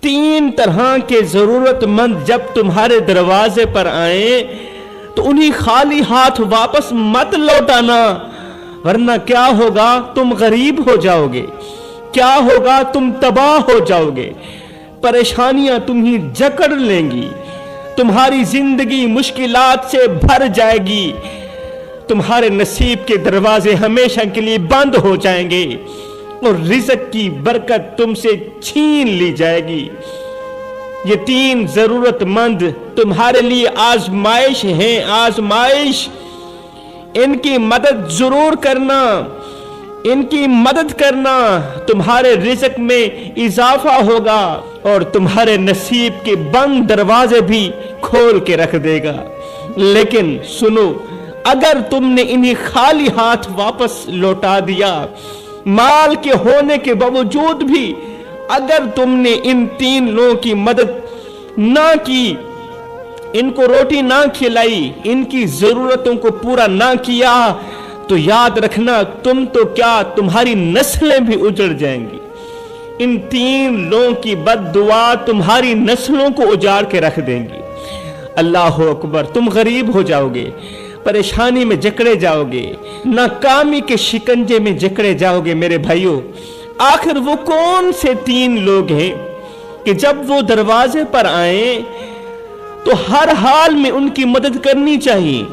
तीन तरह के जरूरतमंद जब तुम्हारे दरवाजे पर आए तो उन्हीं खाली हाथ वापस मत लौटाना, वरना क्या होगा, तुम गरीब हो जाओगे, क्या होगा, तुम तबाह हो जाओगे, परेशानियां तुम्हें जकड़ लेंगी, तुम्हारी जिंदगी मुश्किलात से भर जाएगी, तुम्हारे नसीब के दरवाजे हमेशा के लिए बंद हो जाएंगे और रिज़्क की बरकत तुमसे छीन ली जाएगी। ये तीन जरूरतमंद तुम्हारे लिए आजमाइश हैं, आजमाइश। इनकी मदद जरूर करना, इनकी मदद करना, तुम्हारे रिज़्क में इजाफा होगा और तुम्हारे नसीब के बंद दरवाजे भी खोल के रख देगा। लेकिन सुनो, अगर तुमने इन्हें खाली हाथ वापस लौटा दिया, माल के होने के बावजूद भी अगर तुमने इन तीन लोगों की मदद ना की, इनको रोटी ना खिलाई, इनकी जरूरतों को पूरा ना किया, तो याद रखना तुम तो क्या, तुम्हारी नस्लें भी उजड़ जाएंगी। इन तीन लोगों की बद्दुआ तुम्हारी नस्लों को उजाड़ के रख देंगी। अल्लाह अकबर। तुम गरीब हो जाओगे, परेशानी में जकड़े जाओगे, नाकामी के शिकंजे में जकड़े जाओगे। मेरे भाइयों, आखिर वो कौन से तीन लोग हैं कि जब वो दरवाजे पर आए तो हर हाल में उनकी मदद करनी चाहिए,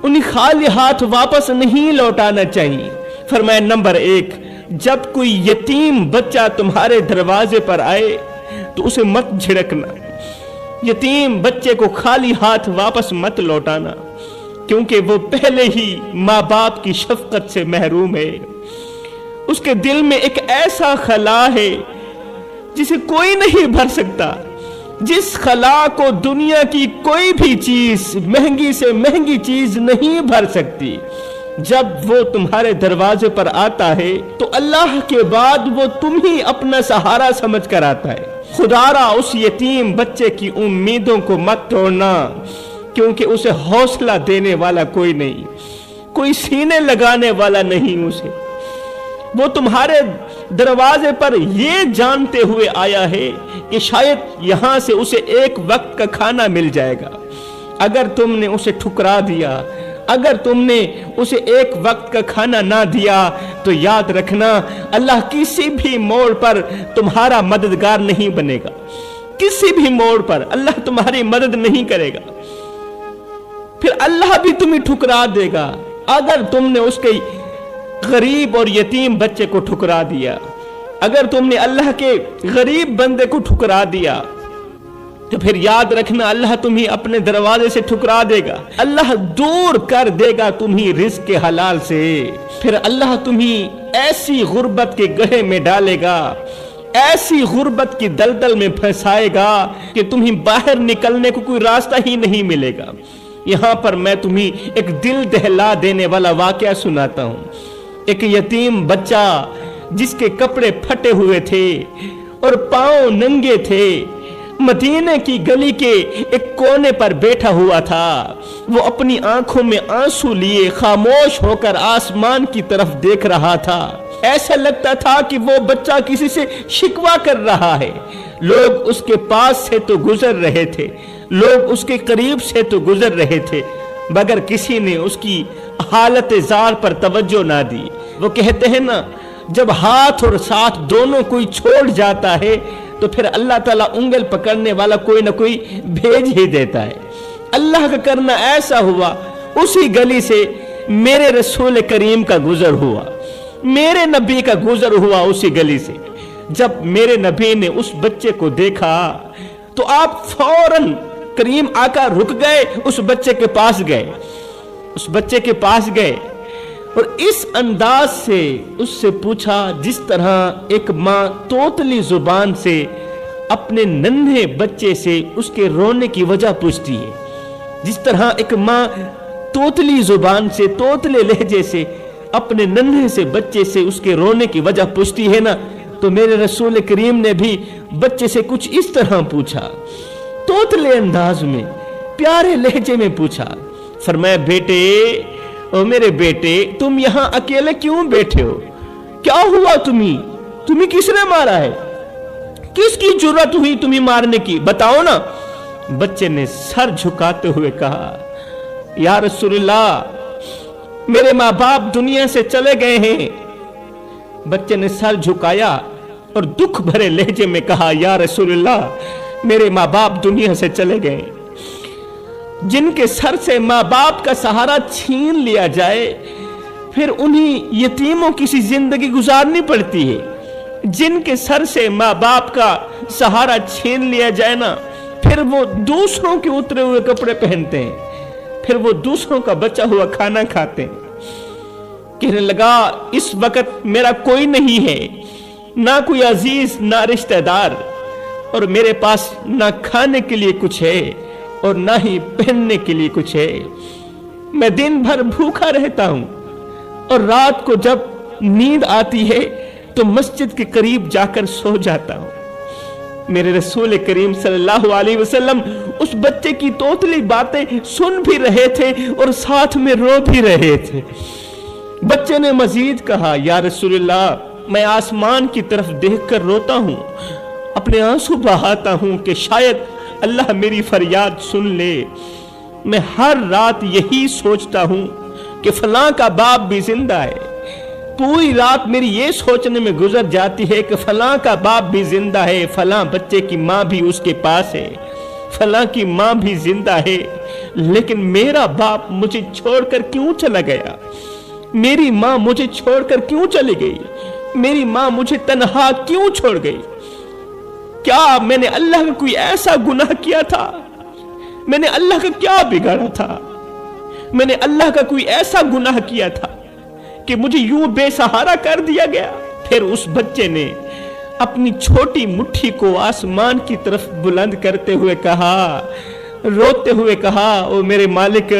उन्हें खाली हाथ वापस नहीं लौटाना चाहिए। फरमाया नंबर 1, जब कोई यतीम बच्चा तुम्हारे दरवाजे पर आए तो उसे मत झिड़कना, यतीम बच्चे को खाली हाथ वापस मत लौटाना, क्योंकि वो पहले ही माँ बाप की शफकत से महरूम है। उसके दिल में एक ऐसा खला है जिसे कोई नहीं भर सकता, जिस खला को दुनिया की कोई भी चीज, महंगी से महंगी चीज नहीं भर सकती। जब वो तुम्हारे दरवाजे पर आता है तो अल्लाह के बाद वो तुम ही अपना सहारा समझ कर आता है। खुदारा उस यतीम बच्चे की उम्मीदों को मत तोड़ना, क्योंकि उसे हौसला देने वाला कोई नहीं, कोई सीने लगाने वाला नहीं उसे। वो तुम्हारे दरवाजे पर ये जानते हुए आया है कि शायद यहां से उसे एक वक्त का खाना मिल जाएगा। अगर तुमने उसे ठुकरा दिया, अगर तुमने उसे एक वक्त का खाना ना दिया, तो याद रखना अल्लाह किसी भी मोड़ पर तुम्हारा मददगार नहीं बनेगा। किसी भी मोड़ पर अल्लाह तुम्हारी मदद नहीं करेगा, फिर अल्लाह भी तुम्हें ठुकरा देगा। अगर तुमने उसके गरीब और यतीम बच्चे को ठुकरा दिया, अगर तुमने अल्लाह के गरीब बंदे को ठुकरा दिया, तो फिर याद रखना अल्लाह तुम्हें अपने दरवाजे से ठुकरा देगा। अल्लाह दूर कर देगा तुम्हें रिज़्क के हलाल से। फिर अल्लाह तुम्हें ऐसी गुर्बत के गड्ढे में डालेगा, ऐसी गुर्बत की दलदल में फंसाएगा कि तुम्हें बाहर निकलने को कोई रास्ता ही नहीं मिलेगा। यहां पर मैं तुम्हें एक दिल दहला देने वाला वाकया सुनाता हूं। एक यतीम बच्चा जिसके कपड़े फटे हुए थे और पांव नंगे थे, मदीने की गली के एक कोने पर बैठा हुआ था। वो अपनी आंखों में आंसू लिए खामोश होकर आसमान की तरफ देख रहा था। ऐसा लगता था कि वो बच्चा किसी से शिकवा कर रहा है। लोग उसके पास से तो गुजर रहे थे, लोग उसके करीब से तो गुजर रहे थे, मगर किसी ने उसकी हालत जार पर तवज्जो ना दी। वो कहते हैं ना, जब हाथ और साथ दोनों कोई छोड़ जाता है तो फिर अल्लाह ताला उंगल पकड़ने वाला कोई ना कोई भेज ही देता है। अल्लाह का करना ऐसा हुआ, उसी गली से मेरे रसूल करीम का गुजर हुआ, मेरे नबी का गुजर हुआ उसी गली से। जब मेरे नबी ने उस बच्चे को देखा तो आप फौरन करीम आका रुक गए, उस बच्चे के पास गए, उस बच्चे के पास गए और इस अंदाज से उससे पूछा जिस तरह एक माँ तोतली जुबान से अपने नन्हे बच्चे से उसके रोने की वजह पूछती है, जिस तरह एक माँ तोतली जुबान से, तोतले लहजे से अपने नन्हे से बच्चे से उसके रोने की वजह पूछती है ना, तो मेरे रसूल करीम ने भी बच्चे से कुछ इस तरह पूछा, तोतले अंदाज में, प्यारे लहजे में पूछा। फरमाया, बेटे, ओ मेरे बेटे, तुम यहाँ अकेले क्यों बैठे हो? क्या हुआ तुम्हें? तुम्हें किसने मारा है? किसकी जरूरत हुई तुम्हें मारने की, बताओ ना। बच्चे ने सर झुकाते हुए कहा, या रसूलल्लाह मेरे माँ बाप दुनिया से चले गए हैं। बच्चे ने सर झुकाया और दुख भरे लहजे में कहा, या रसूलल्लाह मेरे माँ बाप दुनिया से चले गए। जिनके सर से माँ बाप का सहारा छीन लिया जाए फिर उन्हीं यतीमों की सी जिंदगी गुजारनी पड़ती है। जिनके सर से माँ बाप का सहारा छीन लिया जाए ना, फिर वो दूसरों के उतरे हुए कपड़े पहनते हैं, फिर वो दूसरों का बचा हुआ खाना खाते हैं। कहने लगा, इस वक्त मेरा कोई नहीं है, ना कोई अजीज ना रिश्तेदार, और मेरे पास ना खाने के लिए कुछ है और ना ही पहनने के लिए कुछ है। मैं दिन भर भूखा रहता हूं और रात को जब नींद आती है तो मस्जिद के करीब जाकर सो जाता हूं। मेरे रसूल करीम सल्लल्लाहु अलैहि वसल्लम उस बच्चे की तोतली बातें सुन भी रहे थे और साथ में रो भी रहे थे। बच्चे ने मजीद कहा, या रसूलल्लाह मैं आसमान की तरफ देखकर रोता हूं, अपने आंसू बहाता हूं कि शायद अल्लाह मेरी फरियाद सुन ले। मैं हर रात यही सोचता हूं कि फलां का बाप भी जिंदा है। पूरी रात मेरी ये सोचने में गुजर जाती है कि फलां का बाप भी जिंदा है, फलां बच्चे की माँ भी उसके पास है, फलां की माँ भी जिंदा है, लेकिन मेरा बाप मुझे छोड़कर क्यों चला गया? मेरी माँ मुझे छोड़कर क्यों चली गई? मेरी माँ मुझे तन्हा क्यों छोड़ गई? क्या मैंने अल्लाह का कोई ऐसा गुनाह किया था? मैंने अल्लाह का क्या बिगाड़ा था? मैंने अल्लाह का कोई ऐसा गुनाह किया था कि मुझे यूं बेसहारा कर दिया गया? फिर उस बच्चे ने अपनी छोटी मुट्ठी को आसमान की तरफ बुलंद करते हुए कहा, रोते हुए कहा, ओ मेरे मालिक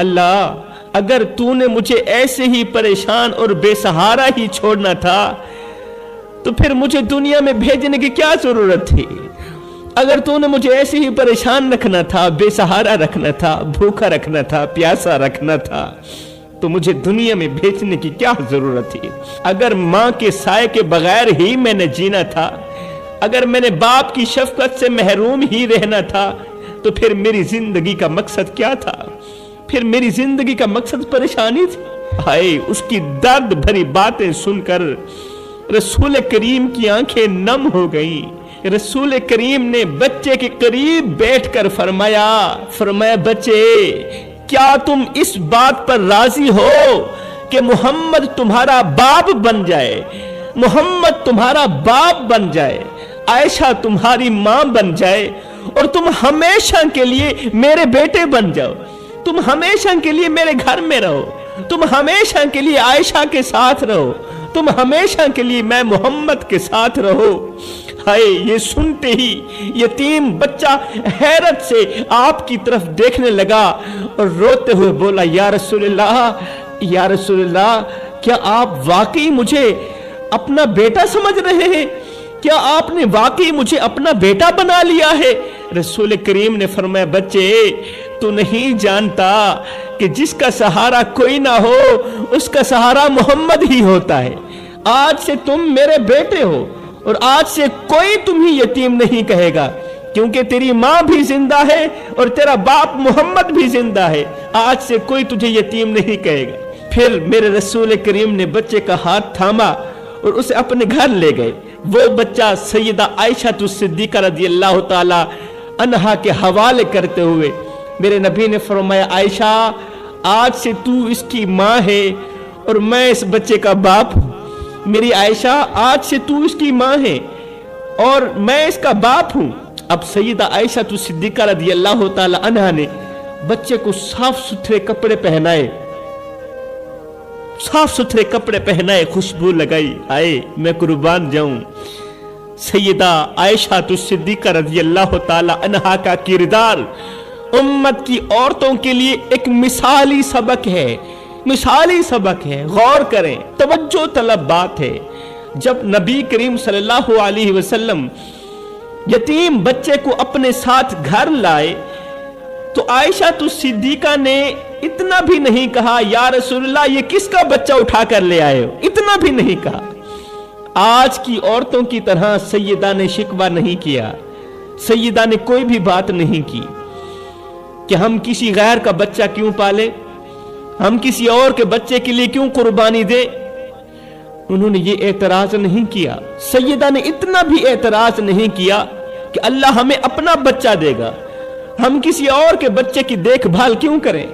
अल्लाह, अगर तूने मुझे ऐसे ही परेशान और बेसहारा ही छोड़ना था तो फिर मुझे दुनिया में भेजने की क्या जरूरत थी? अगर तूने मुझे ऐसे ही परेशान रखना था, बेसहारा रखना था, भूखा रखना था, प्यासा रखना था, तो मुझे दुनिया में भेजने की क्या जरूरत थी? अगर माँ के साए के बगैर ही मैंने जीना था, अगर मैंने बाप की शफकत से महरूम ही रहना था, तो फिर मेरी जिंदगी का मकसद क्या था? फिर मेरी जिंदगी का मकसद परेशानी थी। हाय, उसकी दर्द भरी बातें सुनकर रसूल करीम की आंखें नम हो गई। रसूल करीम ने बच्चे के करीब बैठकर फरमाया, बच्चे क्या तुम इस बात पर राजी हो कि मोहम्मद तुम्हारा बाप बन जाए? मोहम्मद तुम्हारा बाप बन जाए, आयशा तुम्हारी माँ बन जाए और तुम हमेशा के लिए मेरे बेटे बन जाओ, तुम हमेशा के लिए मेरे घर में रहो, तुम हमेशा के लिए आयशा के साथ रहो, तुम हमेशा के लिए मैं मोहम्मद के साथ रहो। हाय, ये सुनते ही यतीम बच्चा हैरत से आपकी तरफ देखने लगा और रोते हुए बोला, या रसूलल्लाह, या रसूलल्लाह, क्या आप वाकई मुझे अपना बेटा समझ रहे हैं? क्या आपने वाकई मुझे अपना बेटा बना लिया है? रसूल करीम ने फरमाया, बच्चे तू नहीं जानता कि जिसका सहारा कोई ना हो उसका सहारा मोहम्मद ही होता है। आज से तुम मेरे बेटे हो और आज से कोई तुम्हें यतीम नहीं कहेगा, क्योंकि तेरी माँ भी जिंदा है और तेरा बाप मोहम्मद भी जिंदा है। आज से कोई तुझे यतीम नहीं कहेगा। फिर मेरे रसूल करीम ने बच्चे का हाथ थामा और उसे अपने घर ले गए। वो बच्चा सैयदा आयशा सिद्दीका रज़ियल्लाहु ताला अन्हा के हवाले करते हुए मेरे नबी ने फरमाया, आयशा आज से तू इसकी माँ है और मैं इस बच्चे का बाप हूँ। मेरी आयशा आज से तू इसकी माँ है और मैं इसका बाप हूँ। अब सैयदा आयशा सिद्दीका रज़ियल्लाहु ताला अन्हा ने बच्चे को साफ सुथरे कपड़े पहनाए, साफ सुथरे कपड़े पहनाए, खुशबू लगाई। आए मैं कुर्बान जाऊं, सैयदा आयशा सिद्दीका रज़ियल्लाहु ताला अन्हा का किरदार उम्मत की औरतों के लिए एक मिसाली सबक है, मिसाली सबक है। गौर करें, तवज्जो तलब बात है। जब नबी करीम सल्लल्लाहु अलैहि वसल्लम यतीम बच्चे को अपने साथ घर लाए तो आयशा सिद्दीका ने इतना भी नहीं कहा, या रसूलल्लाह ये किसका बच्चा उठा कर ले आए हो, इतना भी नहीं कहा। आज की औरतों की तरह सैयदा ने शिकवा नहीं किया, सैयदा ने कोई भी बात नहीं की कि हम किसी गैर का बच्चा क्यों पाले, हम किसी और के बच्चे के लिए क्यों कुर्बानी दे। उन्होंने ये एतराज नहीं किया। सैयदा ने इतना भी एतराज नहीं किया कि अल्लाह हमें अपना बच्चा देगा, हम किसी और के बच्चे की देखभाल क्यों करें।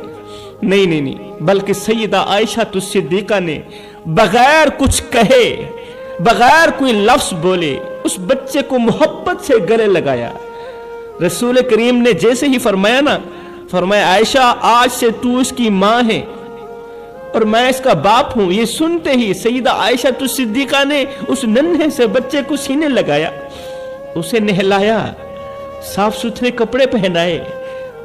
नहीं नहीं नहीं, बल्कि सैयदा आयशा सिद्दीका ने बगैर कुछ कहे, बगैर कोई लफ्ज बोले उस बच्चे को मोहब्बत से गले लगाया। रसूल करीम ने जैसे ही फरमाया ना, फरमाया आयशा आज से तू इसकी मां है और मैं इसका बाप हूं। ये सुनते ही सैयदा आयशा सिद्दीका ने उस नन्हे से बच्चे को सीने लगाया, उसे नहलाया, साफ सुथरे कपड़े पहनाए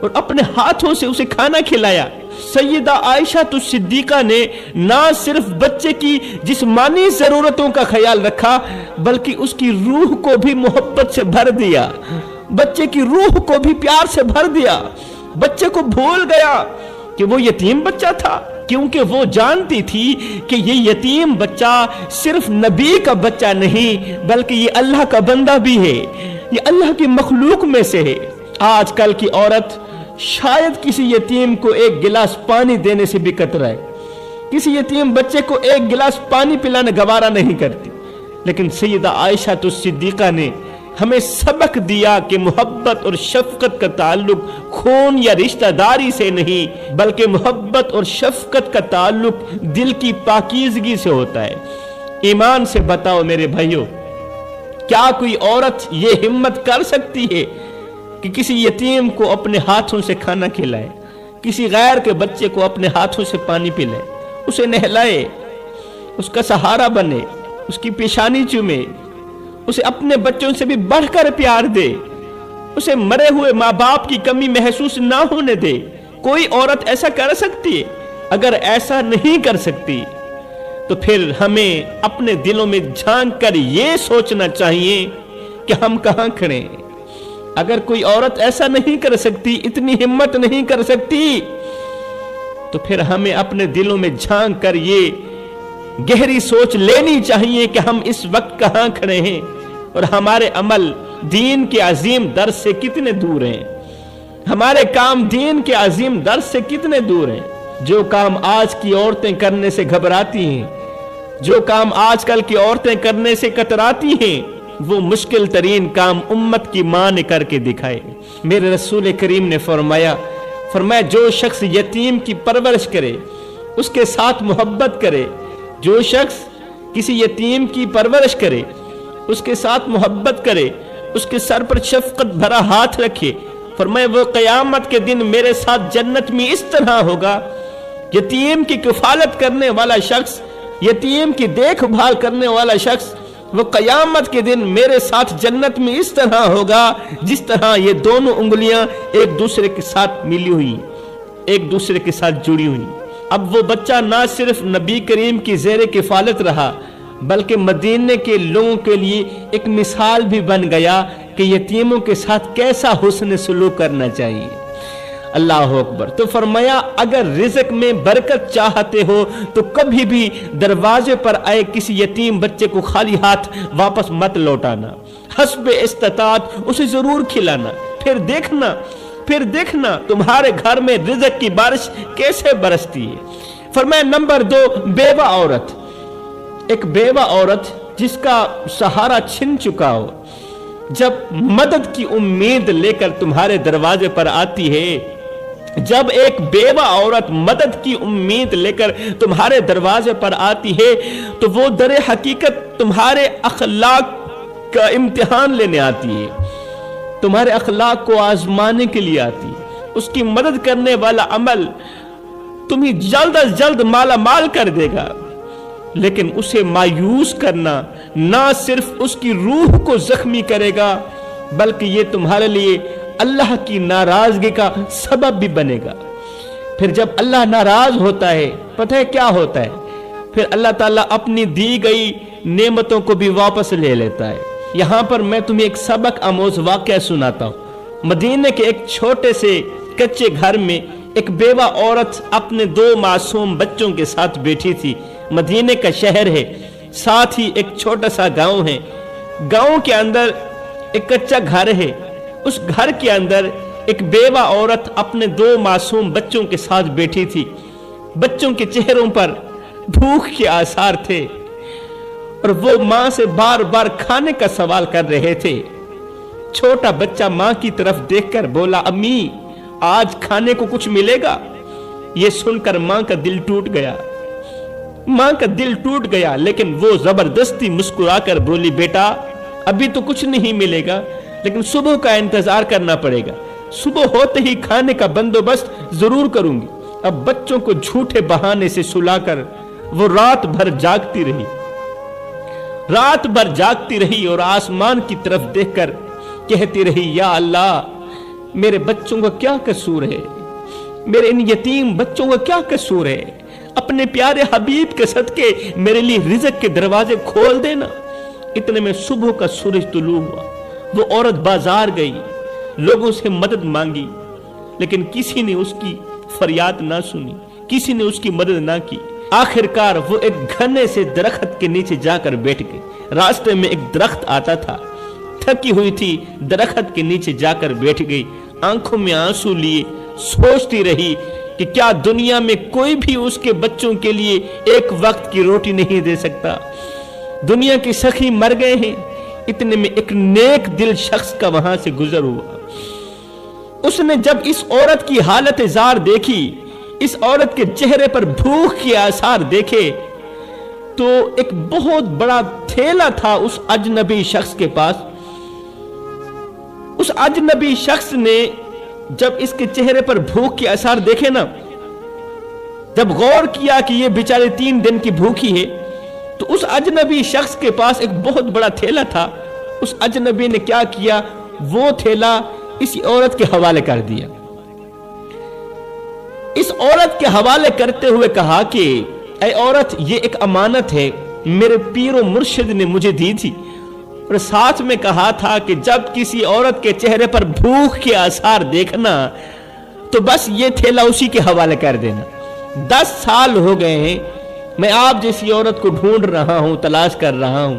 और अपने हाथों से उसे खाना खिलाया। सैयदा आयशा सिद्दीका ने ना सिर्फ बच्चे की जिस्मानी जरूरतों का ख्याल रखा, बल्कि उसकी रूह को भी मोहब्बत से भर दिया, बच्चे की रूह को भी प्यार से भर दिया। बच्चे को भूल गया कि वो यतीम बच्चा था, क्योंकि वो जानती थी कि ये यतीम बच्चा सिर्फ नबी का बच्चा नहीं, बल्कि ये अल्लाह का बंदा भी है, ये अल्लाह की मखलूक में से है। आजकल की औरत शायद किसी यतीम को एक गिलास पानी देने से भी कतराए, किसी यतीम बच्चे को एक गिलास पानी पिलाने गवारा नहीं करती। लेकिन सैयदा आयशा सिद्दीका ने हमें सबक दिया कि मोहब्बत और शफकत का ताल्लुक खून या रिश्तेदारी से नहीं, बल्कि मोहब्बत और शफकत का ताल्लुक दिल की पाकीज़गी से होता है, ईमान से। बताओ मेरे भाइयों, क्या कोई औरत ये हिम्मत कर सकती है कि किसी यतीम को अपने हाथों से खाना खिलाए, किसी गैर के बच्चे को अपने हाथों से पानी पिलाए, उसे नहलाए, उसका सहारा बने, उसकी पेशानी चूमे, उसे अपने बच्चों से भी बढ़कर प्यार दे, उसे मरे हुए माँ बाप की कमी महसूस ना होने दे। कोई औरत ऐसा कर सकती है? अगर ऐसा नहीं कर सकती तो फिर हमें अपने दिलों में झांक कर ये सोचना चाहिए कि हम कहां खड़े हैं। अगर कोई औरत ऐसा नहीं कर सकती, इतनी हिम्मत नहीं कर सकती, तो फिर हमें अपने दिलों में झांक कर ये गहरी सोच लेनी चाहिए कि हम इस वक्त कहां खड़े हैं और हमारे अमल दीन के अजीम दर्स से कितने दूर हैं, हमारे काम दीन के अजीम दर्स से कितने दूर हैं। जो काम आज की औरतें करने से घबराती हैं, जो काम आजकल की औरतें करने से कतराती हैं, वो मुश्किल तरीन काम उम्मत की मां ने करके दिखाए। मेरे रसूल करीम ने फरमाया जो शख्स यतीम की परवरिश करे, उसके साथ मोहब्बत करे, जो शख्स किसी यतीम की परवरिश करे, उसके साथ मोहब्बत करे, उसके सर पर शफकत भरा हाथ रखे, फरमाया वो क़यामत के दिन मेरे साथ जन्नत में इस तरह होगा। यतीम की किफालत करने वाला शख्स, यतीम की देखभाल करने वाला शख्स, वो क़यामत के दिन मेरे साथ जन्नत में इस तरह होगा जिस तरह ये दोनों उंगलियां एक दूसरे के साथ मिली हुई, एक दूसरे के साथ जुड़ी हुई। अब वो बच्चा ना सिर्फ नबी करीम की ज़ेरे किफालत रहा, बल्कि मदीने के लोगों के लिए एक मिसाल भी बन गया कि यतीमों के साथ कैसा हुस्न सलूक करना चाहिए। अल्लाह अकबर। तो फरमाया अगर रिज़्क में बरकत चाहते हो तो कभी भी दरवाजे पर आए किसी यतीम बच्चे को खाली हाथ वापस मत लौटाना, हस्बे इस्तात उसे जरूर खिलाना, फिर देखना तुम्हारे घर में रिज़्क की बारिश कैसे बरसती है। फरमाया नंबर 2, बेवा औरत। एक बेवा औरत जिसका सहारा छिन चुका हो, जब मदद की उम्मीद लेकर तुम्हारे दरवाजे पर आती है, जब एक बेवा औरत मदद की उम्मीद लेकर तुम्हारे दरवाजे पर आती है, तो वो दर हकीकत तुम्हारे अखलाक का इम्तिहान लेने आती है, तुम्हारे अखलाक को आजमाने के लिए आती है। उसकी मदद करने वाला अमल तुम्हें जल्द अज जल्द माला माल कर देगा, लेकिन उसे मायूस करना ना सिर्फ उसकी रूह को जख्मी करेगा, बल्कि ये तुम्हारे लिए अल्लाह की नाराजगी का सबब भी बनेगा। फिर जब अल्लाह नाराज होता है, पता है क्या होता है? फिर अल्लाह ताला अपनी दी गई नेमतों को भी वापस ले लेता है। यहां पर मैं तुम्हें एक सबक आमोज वाकया सुनाता हूं। मदीने के एक छोटे से कच्चे घर में एक बेवा औरत अपने 2 मासूम बच्चों के साथ बैठी थी। मदीने का शहर है, साथ ही एक छोटा सा गांव है। गांव के अंदर एक कच्चा घर है। उस घर के अंदर एक बेवा औरत अपने 2 मासूम बच्चों के साथ बैठी थी। बच्चों के चेहरों पर भूख के आसार थे और वो मां से बार बार खाने का सवाल कर रहे थे। छोटा बच्चा मां की तरफ देखकर बोला, अम्मी आज खाने को कुछ मिलेगा? ये सुनकर मां का दिल टूट गया। मां का दिल टूट गया, लेकिन वो जबरदस्ती मुस्कुराकर बोली, बेटा अभी तो कुछ नहीं मिलेगा, लेकिन सुबह का इंतजार करना पड़ेगा। सुबह होते ही खाने का बंदोबस्त जरूर करूंगी। अब बच्चों को झूठे बहाने से सुलाकर वो रात भर जागती रही। रात भर जागती रही और आसमान की तरफ देखकर कहती रही, या अल्लाह मेरे बच्चों का क्या कसूर है, मेरे इन यतीम बच्चों का क्या कसूर है, अपने प्यारे हबीब के सदके मेरे लिए रिज़्क़ के दरवाजे खोल देना। इतने में सुबह का सूरज तुलू हुआ। वो औरत बाजार गई, लोगों से मदद मांगी, लेकिन किसी ने उसकी फरियाद ना सुनी, किसी ने उसकी मदद ना की। आखिरकार वो एक घने से दरख्त के नीचे जाकर बैठ गई। रास्ते में एक दरख्त आता था, थकी हुई थी, दरख्त के नीचे जाकर बैठ गई। आंखों में आंसू लिए सोचती रही कि क्या दुनिया में कोई भी उसके बच्चों के लिए एक वक्त की रोटी नहीं दे सकता। दुनिया के सखी मर गए हैं। इतने में एक नेक दिल शख्स का वहां से गुजर हुआ। उसने जब इस औरत की हालत जार देखी, इस औरत के चेहरे पर भूख के आसार देखे, तो एक बहुत बड़ा थैला था उस अजनबी शख्स के पास। उस अजनबी शख्स ने जब इसके चेहरे पर भूख के आसार देखे ना, जब गौर किया कि ये बेचारे 3 दिन की भूखी है, तो उस अजनबी शख्स के पास एक बहुत बड़ा थैला था। उस अजनबी ने क्या किया, वो थैला इस औरत के हवाले कर दिया। इस औरत के हवाले करते हुए कहा कि ऐ औरत, ये एक अमानत है, मेरे पीर और मुर्शिद ने मुझे दी थी। और साथ में कहा था कि जब किसी औरत के चेहरे पर भूख के आसार देखना, तो बस ये थैला उसी के हवाले कर देना। 10 साल हो गए हैं मैं आप जैसी औरत को ढूंढ रहा हूं, तलाश कर रहा हूं।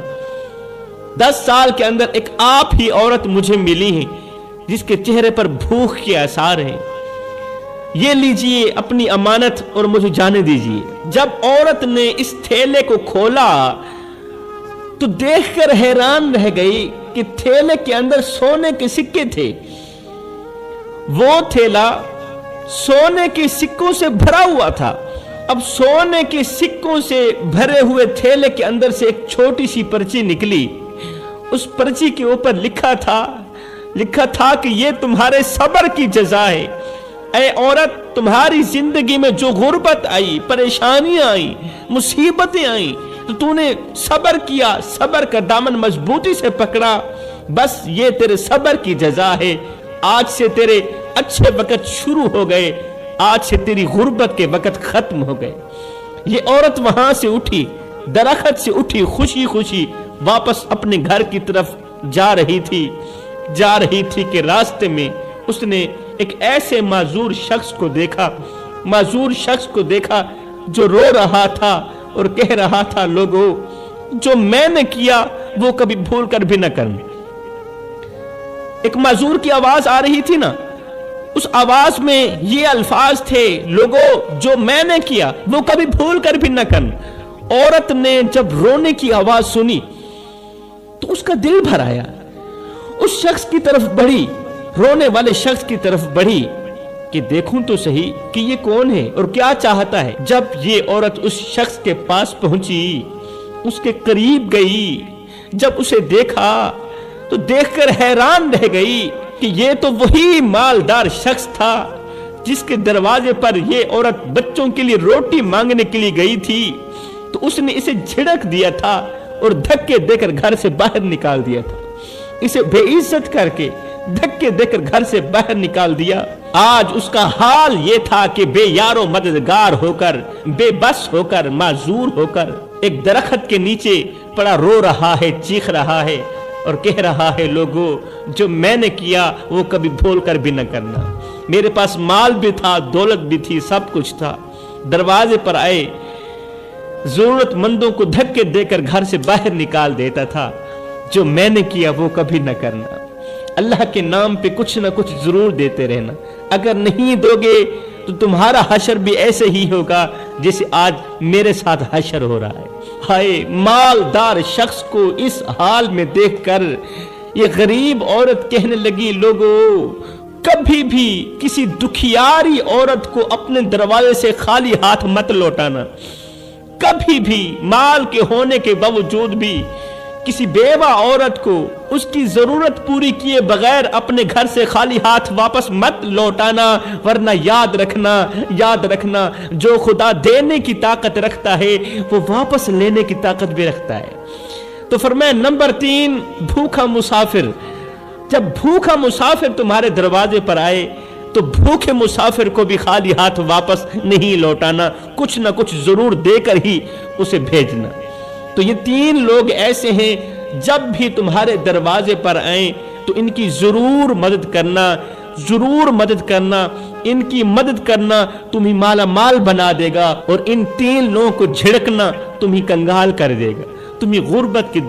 10 साल के अंदर एक आप ही औरत मुझे मिली है जिसके चेहरे पर भूख के आसार हैं। ये लीजिए अपनी अमानत और मुझे जाने दीजिए। जब औरत ने इस थैले को खोला तो देखकर हैरान रह गई कि थैले के अंदर सोने के सिक्के थे। वो थैला सोने के सिक्कों से भरा हुआ था। अब सोने के सिक्कों से भरे हुए थैले के अंदर से एक छोटी सी पर्ची निकली। उस पर्ची के ऊपर लिखा था कि ये तुम्हारे सब्र की जजा है। ऐ औरत, तुम्हारी जिंदगी में जो गुर्बत आई, परेशानियां आई, मुसीबतें आई, तो तूने सब्र किया, सब्र का दामन मजबूती से पकड़ा, बस ये तेरे सब्र की जजा है। आज से तेरे अच्छे वक्त शुरू हो गए, आज से तेरी गुर्बत के वक्त खत्म हो गए। ये औरत वहां से उठी, दरख्त से उठी, खुशी खुशी वापस अपने घर की तरफ जा रही थी कि रास्ते में उसने एक ऐसे माजूर शख्स को देखा जो रो रहा था और कह रहा था, लोगों जो मैंने किया वो कभी भूल कर भी न करना। एक माजूर की आवाज आ रही थी ना, उस आवाज में ये अल्फाज थे, लोगों जो मैंने किया वो कभी भूल कर भी न करना। औरत ने जब रोने की आवाज सुनी तो उसका दिल भर आया। उस शख्स की तरफ बढ़ी, रोने वाले शख्स की तरफ बढ़ी कि देखूं तो सही कि ये कौन है और क्या चाहता है। जब ये औरत उस शख्स के पास पहुंची, उसके करीब गई, जब उसे देखा तो देखकर हैरान रह गई कि ये तो वही मालदार शख्स था जिसके दरवाजे पर ये औरत बच्चों के लिए रोटी मांगने के लिए गई थी। तो उसने इसे झिड़क दिया था और धक्के देकर घर से बाहर निकाल दिया था। इसे बेइज्जत करके धक्के देकर घर से बाहर निकाल दिया। आज उसका हाल ये था कि बेयारो मददगार होकर, बेबस होकर, माजूर होकर एक दरख्त के नीचे पड़ा रो रहा है, चीख रहा है और कह रहा है, लोगों जो मैंने किया वो कभी भूल कर भी न करना। मेरे पास माल भी था, दौलत भी थी, सब कुछ था। दरवाजे पर आए, ضرورت مندوں کو دھکے دے کر گھر سے باہر نکال دیتا تھا۔ جو میں نے کیا وہ کبھی نہ کرنا۔ اللہ کے نام پہ کچھ نہ کچھ ضرور دیتے رہنا، اگر نہیں دو گے تو تمہارا حشر بھی ایسے ہی ہوگا جیسے آج میرے ساتھ حشر ہو رہا ہے۔ ہائے مالدار شخص کو اس حال میں دیکھ کر یہ غریب عورت کہنے لگی، لوگو کبھی بھی کسی دکھیاری عورت کو اپنے دروازے سے خالی ہاتھ مت لوٹانا، کبھی بھی مال کے ہونے کے باوجود بھی کسی بیوہ عورت کو اس کی ضرورت پوری کیے بغیر اپنے گھر سے خالی ہاتھ واپس مت لوٹانا، ورنہ یاد رکھنا جو خدا دینے کی طاقت رکھتا ہے وہ واپس لینے کی طاقت بھی رکھتا ہے۔ تو فرمایا نمبر 3، بھوکا مسافر۔ جب بھوکا مسافر تمہارے دروازے پر آئے تو بھوکے مسافر کو بھی خالی ہاتھ واپس نہیں لوٹانا، کچھ نہ کچھ ضرور دے کر ہی اسے بھیجنا۔ تو یہ 3 لوگ ایسے ہیں جب بھی تمہارے دروازے پر آئیں تو ان کی ضرور مدد کرنا، ان کی مدد کرنا تمہیں مالا مال بنا دے گا، اور ان 3 لوگوں کو جھڑکنا تمہیں کنگال کر دے گا، تمہیں غربت کی